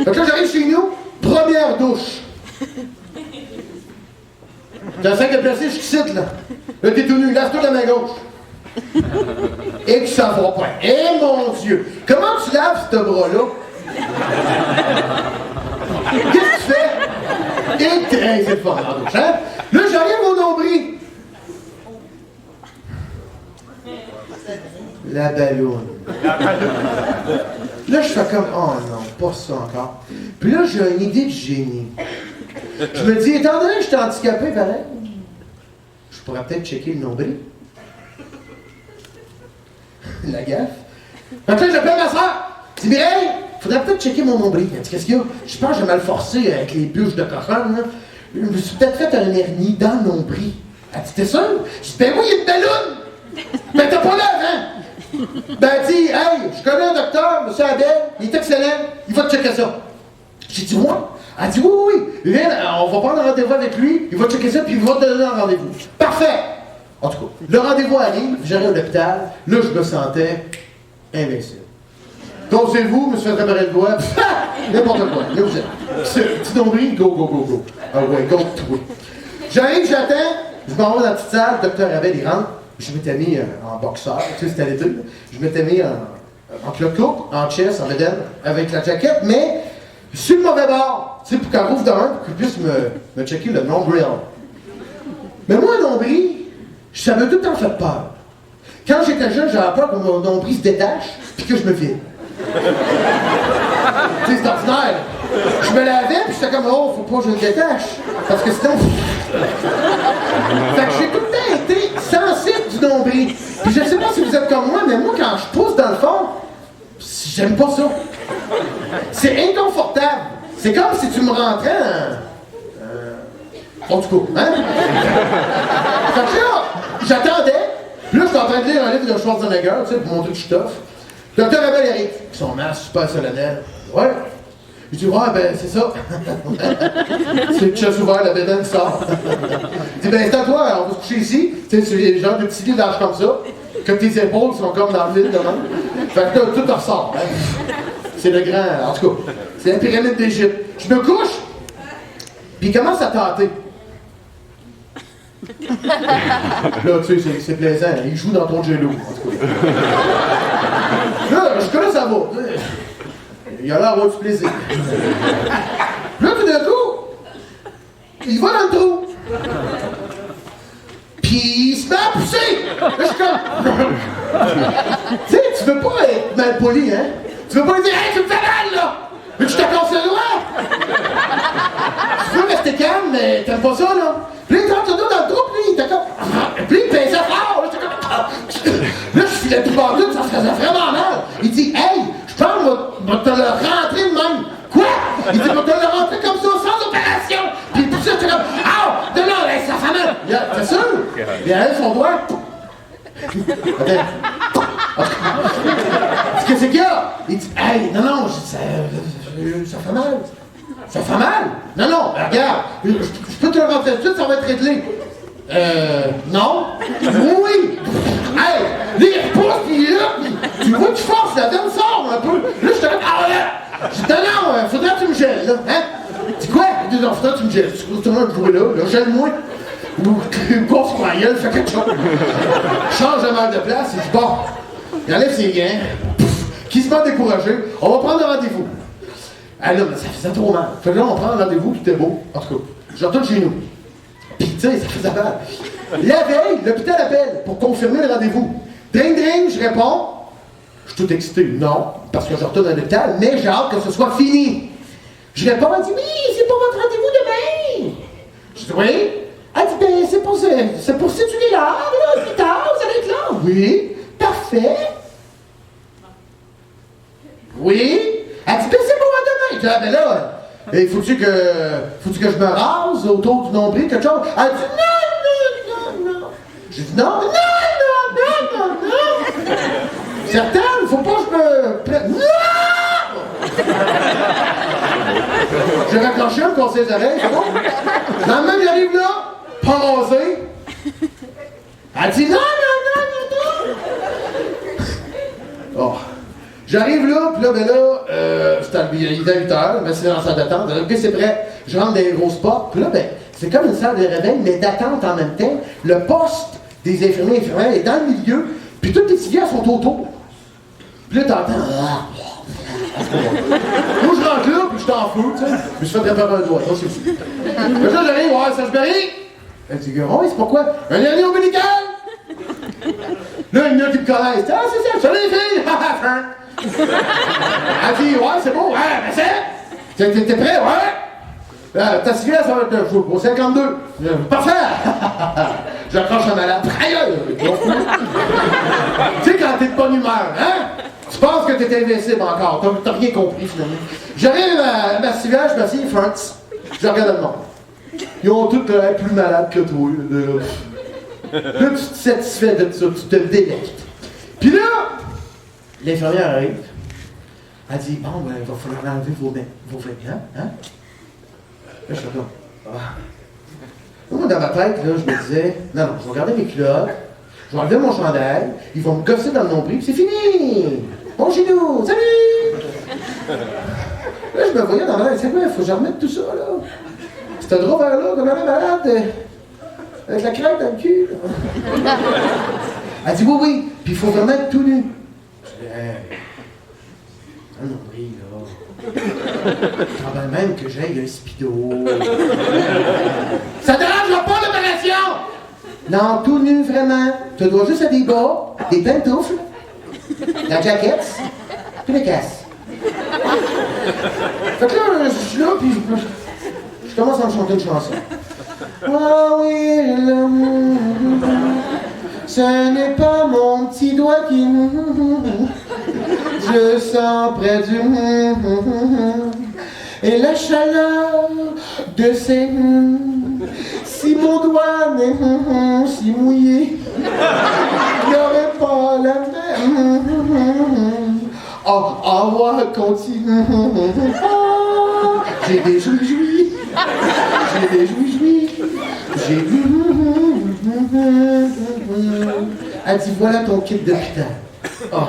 Fait que là, j'arrive chez nous, première douche. T'as 5 de placé, je quitte, là. Là, t'es tout nu, lave-toi la main gauche. Et que ça va pas. Eh mon Dieu! Comment tu laves ce bras-là? Qu'est-ce que tu fais? Et c'est le fun, en douche, hein? Là, j'arrive au nombril. La balloune. Là, je fais comme, oh non, pas ça encore. Puis là, j'ai une idée de génie. Je me dis, étant donné que je suis handicapé, pareil, je pourrais peut-être checker le nombril. La gaffe. Fait que là, j'appelle ma soeur. Je dis, Mireille, faudrait peut-être checker mon nombril. Elle dit, qu'est-ce qu'il y a? Je pense que j'ai mal forcé avec les bûches de cochon, là. Je me suis peut-être fait un hernie dans le nombril. Elle dit, t'es sûr? Je dis, ben oui, il y a une balloune! Ben t'as pas l'air, hein? Ben elle dit, hey, je connais un docteur, M. Abel, il est excellent, il va te checker ça. J'ai dit, moi? Elle dit, oui, viens, on va prendre un rendez-vous avec lui, il va checker ça, puis il va te donner un rendez-vous. Parfait! En tout cas, le rendez-vous arrive, j'arrive à l'hôpital, là, je me sentais invincible. Conseillez-vous, je me suis fait réparer le doigt, n'importe quoi, là vous êtes. Petit nombril, go, go, go, go. Ah ouais, go, toi. J'arrive, j'attends, je m'en vais dans la petite salle, le docteur Abel, il rentre. Je m'étais mis en boxeur, tu sais, c'était l'été. Je m'étais mis en cloque, en chest, en bedaine, avec la jaquette, mais sur le mauvais bord, tu sais, pour qu'elle rouvre d'un, pour qu'il puisse me checker le nombril. Mais moi, un nombril, ça m'a tout le temps fait peur. Quand j'étais jeune, j'avais peur que mon nombril se détache, puis que je me vide. Tu sais, c'est ordinaire. Je me lavais, puis j'étais comme, oh, faut pas que je me détache. Parce que sinon. Fait que j'ai tout le temps été sensible du nombril. Puis je sais pas si vous êtes comme moi, mais moi, quand je pousse dans le fond, j'aime pas ça. C'est inconfortable. C'est comme si tu me rentrais en tout cas, hein? Fait que là, j'attendais. Puis là, je suis en train de lire un livre de Schwarzenegger, tu sais, pour montrer que je suis tough. Le docteur Abel arrive. Son masque super solennel. Ouais. Je dis, ouais, ben, c'est ça. C'est le chest ouvert, la bédaine sort. Il dit, ben, c'est à toi, on va se coucher ici. Tu sais, c'est les gens de petits lits d'âge comme ça, que tes épaules sont comme dans le vide devant. Fait que là, tout ressort. Hein. C'est le grand, en tout cas, c'est la pyramide d'Égypte. Je me couche, puis il commence à tâter. Là, tu sais, c'est plaisant. Hein. Il joue dans ton jello, en tout cas. Là, jusque-là, ça va. Il a l'air d'avoir du plaisir. Là, tout d'un coup, il va dans le trou. Puis il se met à pousser. Là, je suis comme. Tu sais, tu veux pas être mal poli, hein? Tu veux pas lui dire, hey, tu me fais mal, là! Mais tu te casses le doigt! Tu veux rester calme, mais t'aimes pas ça, là? Puis là, il rentre le dos dans le trou, puis il était comme. Puis il pèsait fort, là, j'étais comme. Là, je filais tout partout, ça faisait vraiment mal. Il dit, hey, je pense que va te le rentrer de même. Quoi? Il dit, va te le rentrer comme ça, sans opération. Puis tout ça, j'étais comme, ah! Non, non, hey, ça fait mal. T'es sûr? Il a elle son doigt. Attends. Qu'est-ce qu'il y a? Il dit, hey, non, non, ça fait mal. Ça fait mal? Non, non, regarde, je peux te le rentrer tout de suite, ça va être réglé. Non? Oui! Hey, là, il repousse, puis là, tu vois que tu forces, la dame sort un peu. Là, je te dis, ah ouais! Je dis, non, faudrait que tu me gèles, là, hein? Tu dis quoi? Il dit, non, faudrait que tu me gèles. Tu continues à jouer là, gèle-moi. Ou une course pour la gueule, fais quelque chose. Change de mal de place, il dit, bon, il enlève ses gains, qui se met découragé, on va prendre un rendez-vous. Ah là, mais ça faisait trop mal. Fait que là, on prend un rendez-vous, tout est beau. En tout cas, je retourne chez nous. Puis, tu sais, ça faisait mal. La veille, l'hôpital appelle pour confirmer le rendez-vous. Dring, dring, je réponds. Je suis tout excité. Non, parce que je retourne à l'hôpital, mais j'ai hâte que ce soit fini. Je réponds, elle dit, oui, c'est pour votre rendez-vous demain. Je dis, oui. Elle dit, ben, c'est pour situer l'heure, là, plus tard, vous allez être là. Oui, parfait. Oui. Elle dit, ben, c'est pour moi demain. Je dis, ah, ben là, faut-tu que je me rase autour du nombril, quelque chose? Elle dit, non. J'ai dit, non. Certaines, faut pas que je me... Non! J'ai raccroché un conseil des oreilles, c'est bon? Dans le même, j'arrive là, pas rasé. Elle dit, non. Oh. J'arrive là, puis là, ben là, il était 8 heures, je me suis dans la salle d'attente. OK, c'est prêt. Je rentre dans les grosses portes. Puis là, ben, c'est comme une salle de réveil, mais d'attente en même temps. Le poste des infirmiers et infirmières est dans le milieu, puis toutes les civières sont autour. Puis là, t'entends. Moi, je rentre là, puis je suis en feu, tu sais. Je me suis fait préparer un doigt, ça, c'est fou. Puis là, j'arrive, ouais, Salisbury. Elle dit, oui, c'est pourquoi? Un hernie ombilical! Là, il y en a qui me connaissent. Ah, c'est ça, les filles! Elle dit, ouais, c'est bon, ouais, mais c'est. T'es prêt, ouais? Ta cigarette, ça va être au 52. Parfait! J'accroche un malade. Aïe, tu sais, quand t'es de bonne humeur, hein? Tu penses que t'es invincible encore. T'as rien compris, finalement. J'arrive à ma civière, je m'assieds, France. Je regarde le monde. Ils ont tous l'air plus malades que toi. Là, tu te satisfais de ça, tu te délectes. Puis là, l'infirmière arrive. Elle dit, bon, ben, il va falloir enlever vos vêtements, hein? Là, je suis comme, ah. Moi, dans ma tête, là, je me disais, non, je vais garder mes culottes, je vais enlever mon chandail, ils vont me gosser dans le nombril, puis c'est fini! Bon chez nous! Salut! Là, je me voyais dans ma tête, c'est quoi, il faut que je remette tout ça, là? C'était drôle vers là, comme elle est malade, avec la crête dans le cul, là. Elle dit, oui, puis il faut vraiment être tout nu. Je dis, hey, un nombril, là. Quand même que j'aille un speedo. Ça te dérangera pas l'opération! Non, tout nu, vraiment. Tu dois juste à des bas, des pantoufles, la jaquette, puis les casses. Fait que là, je suis là, puis je commence à me chanter une chanson. Ah oui, l'amour, ce n'est pas mon petit doigt qui... Je sens près du... Et la chaleur de ses... Si mon doigt n'est si mouillé, il n'y aurait pas la même... ouais, continue. J'ai des jouis. J'ai des jouis. J'ai vu. Elle dit, voilà ton kit d'hôpital. Oh.